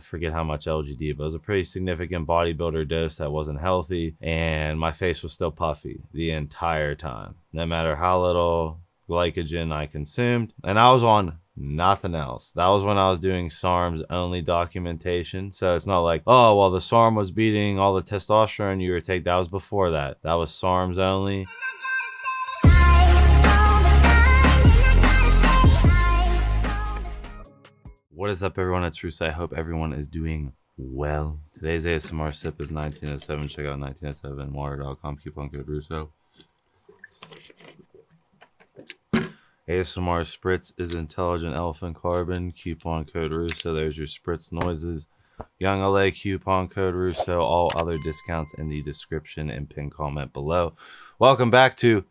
I forget how much LGD, but it was a pretty significant bodybuilder dose that wasn't healthy, and my face was still puffy the entire time, no matter how little glycogen I consumed. And I was on nothing else. That was when I was doing SARM's only documentation. So it's not like, oh, well, the SARM was beating all the testosterone you were taking. That was before that. That was SARM's only. What is up, everyone? It's Russo. I hope everyone is doing well. Today's ASMR sip is 1907. Check out 1907water.com. Coupon code Russo. ASMR Spritz is Intelligent Elephant Carbon. Coupon code Russo. There's your Spritz noises. Young LA, coupon code Russo. All other discounts in the description and pinned comment below. Welcome back to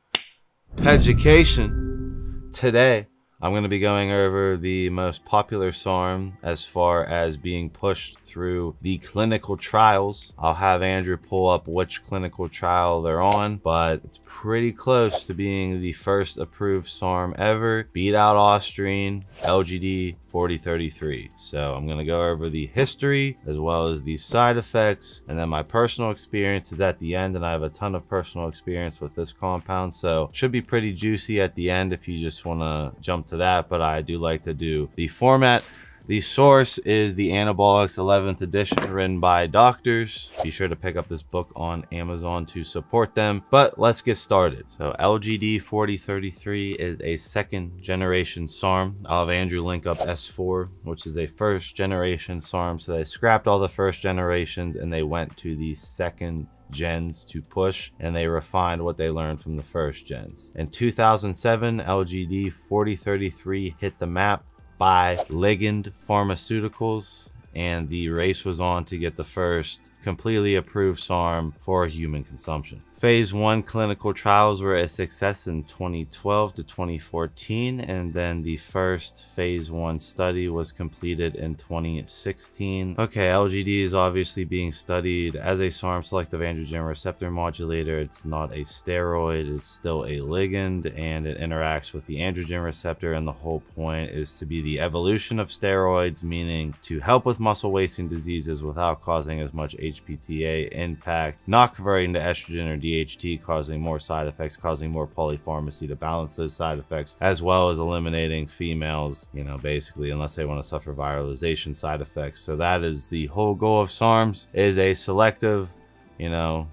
PEDucation. Today, I'm going to be going over the most popular SARM as far as being pushed through the clinical trials. I'll have Andrew pull up which clinical trial they're on, but it's pretty close to being the first approved SARM ever. Beat out Ostrine, LGD-4033. So I'm going to go over the history as well as the side effects, and then my personal experience is at the end, and I have a ton of personal experience with this compound, so should be pretty juicy at the end if you just want to jump to that. But I do like to do the format. The source is the Anabolics 11th edition, written by doctors. Be sure to pick up this book on Amazon to support them. But let's get started. So LGD-4033 is a second generation SARM. I'll have Andrew link up S4, which is a first generation SARM. So they scrapped all the first generations and they went to the second gens to push, and they refined what they learned from the first gens. In 2007, LGD-4033 hit the map by Ligand Pharmaceuticals, and the race was on to get the first completely approved SARM for human consumption. Phase 1 clinical trials were a success in 2012 to 2014, and then the first phase 1 study was completed in 2016. Okay, LGD is obviously being studied as a SARM, selective androgen receptor modulator. It's not a steroid, it's still a ligand, and it interacts with the androgen receptor, and the whole point is to be the evolution of steroids, meaning to help with muscle wasting diseases without causing as much HPTA impact, not converting to estrogen or DHT, causing more side effects, causing more polypharmacy to balance those side effects, as well as eliminating females, you know, basically, unless they want to suffer viralization side effects. So that is the whole goal of SARMs, is a selective, you know,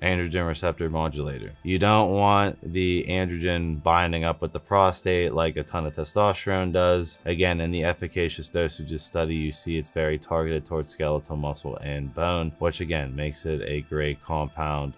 androgen receptor modulator. You don't want the androgen binding up with the prostate like a ton of testosterone does. Again, in the efficacious dosages study, you see it's very targeted towards skeletal muscle and bone, which again makes it a great compound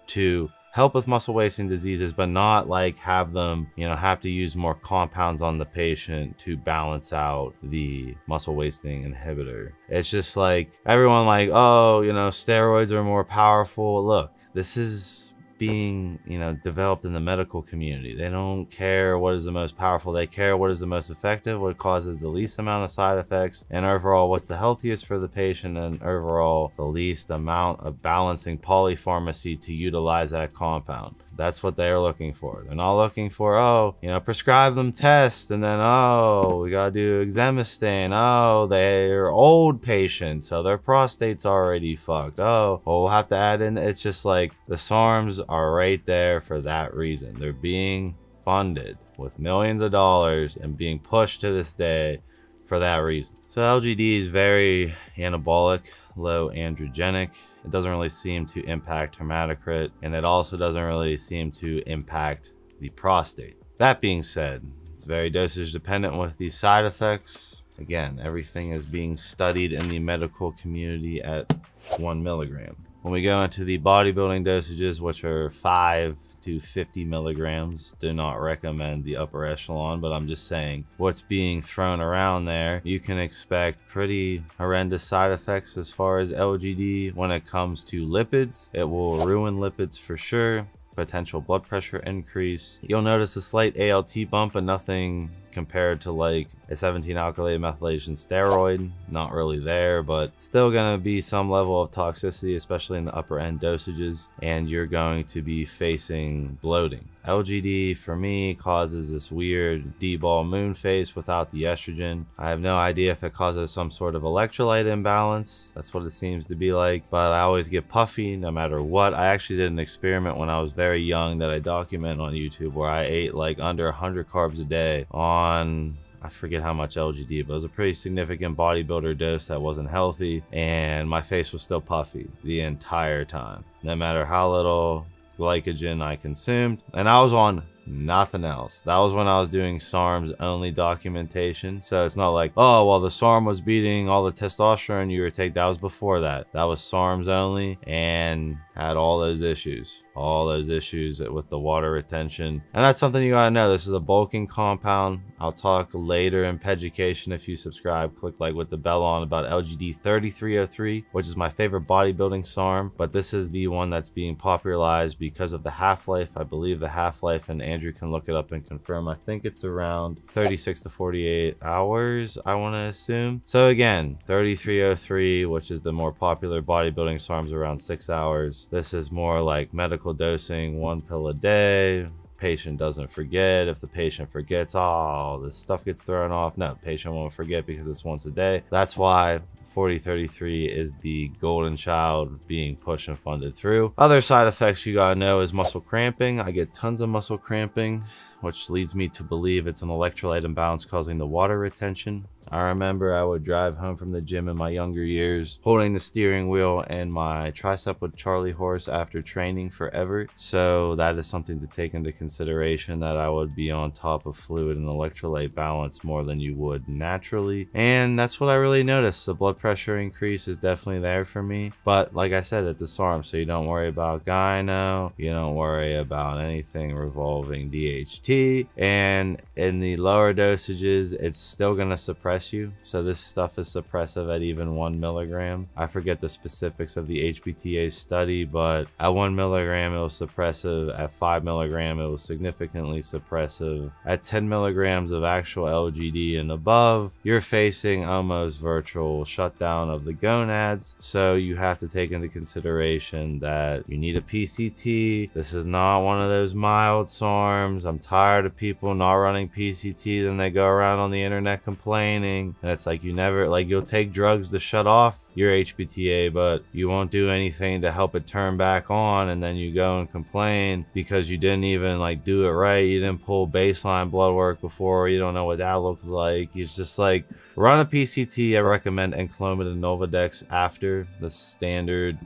to help with muscle wasting diseases, but not like have them, you know, have to use more compounds on the patient to balance out the muscle wasting inhibitor. It's just like everyone like, oh, you know, steroids are more powerful. Look, this is being, you know, developed in the medical community. They don't care what is the most powerful. They care what is the most effective, what causes the least amount of side effects, and overall what's the healthiest for the patient, and overall the least amount of balancing polypharmacy to utilize that compound. That's what they're looking for. They're not looking for, oh, you know, prescribe them tests, and then, oh, we gotta do exemestane. Oh, they're old patients, so their prostate's already fucked. Oh, well, we'll have to add in. It's just like the SARMs are right there for that reason. They're being funded with millions of dollars and being pushed to this day for that reason. So LGD is very anabolic, low androgenic. It doesn't really seem to impact hematocrit, and it also doesn't really seem to impact the prostate. That being said, it's very dosage dependent with these side effects. Again, everything is being studied in the medical community at 1 milligram. When we go into the bodybuilding dosages, which are 5 to 50 milligrams, do not recommend the upper echelon, but I'm just saying what's being thrown around there. You can expect pretty horrendous side effects as far as LGD. When it comes to lipids, it will ruin lipids for sure. Potential blood pressure increase. You'll notice a slight ALT bump, but nothing compared to like a 17-alkylated methylation steroid. Not really there, but still gonna be some level of toxicity, especially in the upper end dosages, and you're going to be facing bloating. LGD for me causes this weird D-ball moon face without the estrogen. I have no idea if it causes some sort of electrolyte imbalance. That's what it seems to be like, but I always get puffy no matter what. I actually did an experiment when I was very young that I document on YouTube where I ate like under 100 carbs a day on, I forget how much LGD, but it was a pretty significant bodybuilder dose that wasn't healthy, and my face was still puffy the entire time, no matter how little glycogen I consumed. And I was on nothing else. That was when I was doing SARM's only documentation. So it's not like, oh, well, the SARM was beating all the testosterone you were taking. That was before that. That was SARM's only, and had all those issues with the water retention. And that's something you gotta know. This is a bulking compound. I'll talk later in PEDucation. If you subscribe, click like with the bell on, about LGD-4033, which is my favorite bodybuilding SARM, but this is the one that's being popularized because of the half-life. I believe the half-life, and Andrew can look it up and confirm, I think it's around 36 to 48 hours, I want to assume. So again, 3303, which is the more popular bodybuilding SARMs, around 6 hours. This is more like medical dosing, 1 pill a day. Patient doesn't forget. If the patient forgets, oh, this stuff gets thrown off. No, patient won't forget because it's once a day. That's why 4033 is the golden child being pushed and funded through. Other side effects you gotta know is muscle cramping. I get tons of muscle cramping, which leads me to believe it's an electrolyte imbalance causing the water retention. I remember I would drive home from the gym in my younger years holding the steering wheel, and my tricep would Charlie horse after training forever. So that is something to take into consideration, that I would be on top of fluid and electrolyte balance more than you would naturally. And that's what I really noticed. The blood pressure increase is definitely there for me. But like I said, it's a SARM, so you don't worry about gyno. You don't worry about anything revolving DHT. And in the lower dosages, it's still going to suppress you. So this stuff is suppressive at even 1 milligram. I forget the specifics of the HBTA study, but at 1 milligram it was suppressive. At 5 milligram it was significantly suppressive. At 10 milligrams of actual LGD and above, you're facing almost virtual shutdown of the gonads. So you have to take into consideration that you need a PCT. This is not one of those mild SARMs. I'm tired of people not running PCT, then they go around on the internet complaining. And it's like, you never, like, you'll take drugs to shut off your HBTA, but you won't do anything to help it turn back on, and then you go and complain because you didn't even like do it right. You didn't pull baseline blood work before. You don't know what that looks like. It's just like, run a PCT. I recommend Enclomid and Nolvadex after the standard,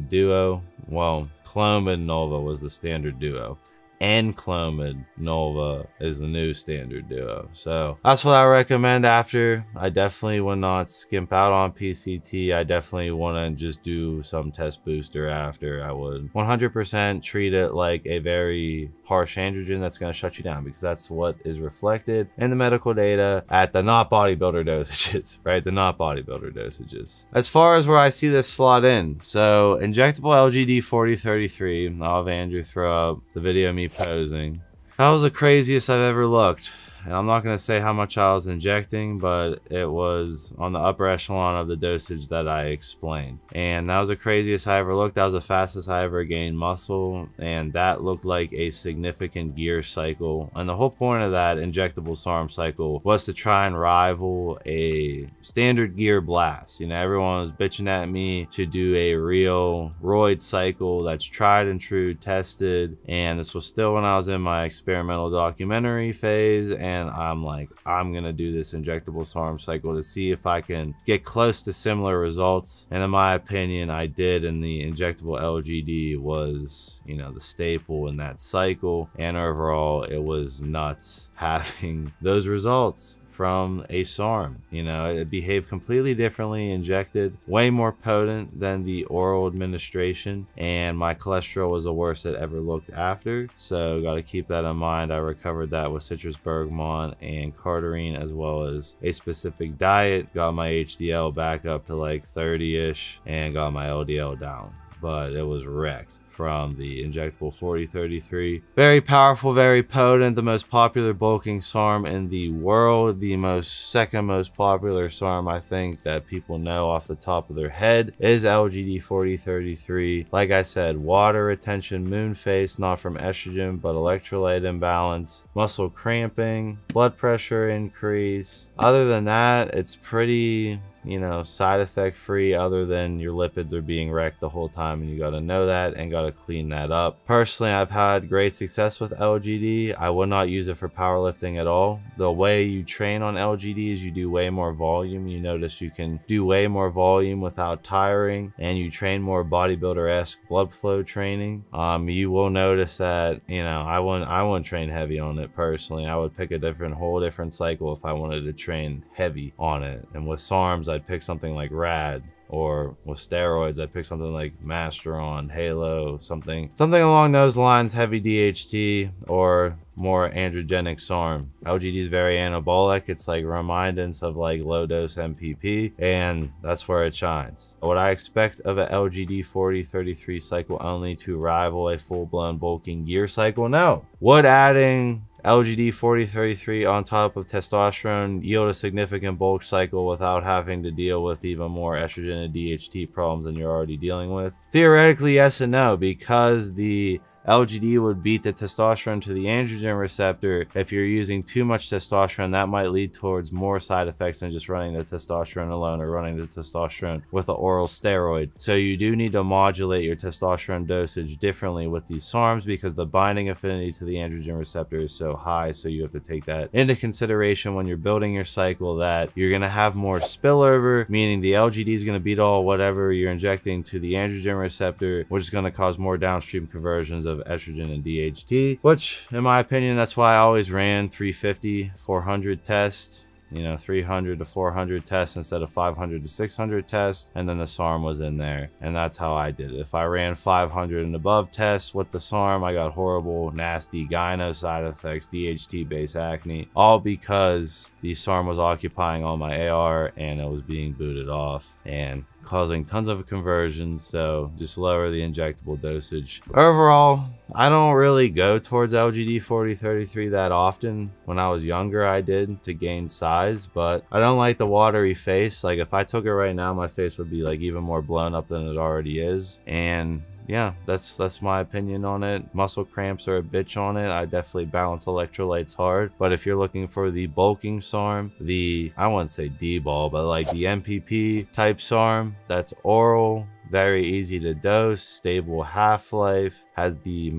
duo. Well, Clomid and Nolva was the standard duo, and Clomid Nolva is the new standard duo. So that's what I recommend after. I definitely would not skimp out on PCT. I definitely want to just do some test booster after. I would 100% treat it like a very harsh androgen that's going to shut you down, because that's what is reflected in the medical data at the not bodybuilder dosages, right? The not bodybuilder dosages. As far as where I see this slot in, so injectable LGD-4033, I'll have Andrew throw up the video of me posing. That was the craziest I've ever looked. And I'm not going to say how much I was injecting, but it was on the upper echelon of the dosage that I explained. And that was the craziest I ever looked. That was the fastest I ever gained muscle. And that looked like a significant gear cycle. And the whole point of that injectable SARM cycle was to try and rival a standard gear blast. Everyone was bitching at me to do a real roid cycle that's tried and true, tested. And this was still when I was in my experimental documentary phase. And I'm like, I'm gonna do this injectable SARM cycle to see if I can get close to similar results. And in my opinion, I did. And the injectable LGD was, the staple in that cycle. And overall, it was nuts having those results from a SARM. It behaved completely differently injected, way more potent than the oral administration, and my cholesterol was the worst it ever looked after. So got to keep that in mind. I recovered that with citrus bergamot and cardarine, as well as a specific diet. Got my HDL back up to like 30-ish and got my LDL down. but it was wrecked from the Injectable 4033. Very powerful, very potent, the most popular bulking SARM in the world, the second most popular SARM I think that people know off the top of their head is LGD-4033. Like I said, water retention, moon face, not from estrogen, but electrolyte imbalance, muscle cramping, blood pressure increase. Other than that, it's pretty, you know, side effect free, other than your lipids are being wrecked the whole time, and you got to know that and got to clean that up. Personally, I've had great success with LGD. I would not use it for powerlifting at all. The way you train on LGD is you do way more volume. You notice you can do way more volume without tiring, and you train more bodybuilder-esque blood flow training. You will notice that, you know, I wouldn't train heavy on it personally. I would pick a whole different cycle if I wanted to train heavy on it. And with SARMs, I'd pick something like RAD, or with steroids, I'd pick something like Masteron, Halo, something along those lines, heavy DHT, or more androgenic SARM. LGD is very anabolic. It's like remindance of like low dose MPP, and that's where it shines. Would I expect of an LGD 4033 cycle only to rival a full-blown bulking gear cycle? No. Would adding LGD 4033 on top of testosterone yield a significant bulk cycle without having to deal with even more estrogen and DHT problems than you're already dealing with? Theoretically, yes and no, because the LGD would beat the testosterone to the androgen receptor. If you're using too much testosterone, that might lead towards more side effects than just running the testosterone alone or running the testosterone with an oral steroid. So you do need to modulate your testosterone dosage differently with these SARMs, because the binding affinity to the androgen receptor is so high. So you have to take that into consideration when you're building your cycle, that you're going to have more spillover, meaning the LGD is going to beat all whatever you're injecting to the androgen receptor, which is going to cause more downstream conversions of estrogen and DHT, which in my opinion, that's why I always ran 350 400 test, you know, 300 to 400 tests instead of 500 to 600 tests, and then the SARM was in there, and that's how I did it. If I ran 500 and above tests with the SARM, I got horrible, nasty gyno side effects, DHT based acne, all because the SARM was occupying all my AR and it was being booted off and causing tons of conversions. So just lower the injectable dosage. Overall, I don't really go towards LGD 4033 that often. When I was younger, I did, to gain size, but I don't like the watery face. Like if I took it right now, my face would be like even more blown up than it already is. And yeah, that's my opinion on it. Muscle cramps are a bitch on it. I definitely balance electrolytes hard. But if you're looking for the bulking SARM, I wouldn't say D-ball, but like the MPP type SARM, that's oral, very easy to dose, stable half-life, has the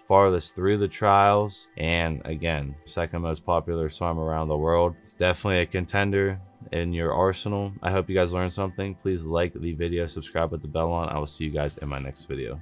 farthest through the trials, and again, second most popular SARM around the world. It's definitely a contender in your arsenal. I hope you guys learned something. Please like the video, subscribe with the bell on. I will see you guys in my next video.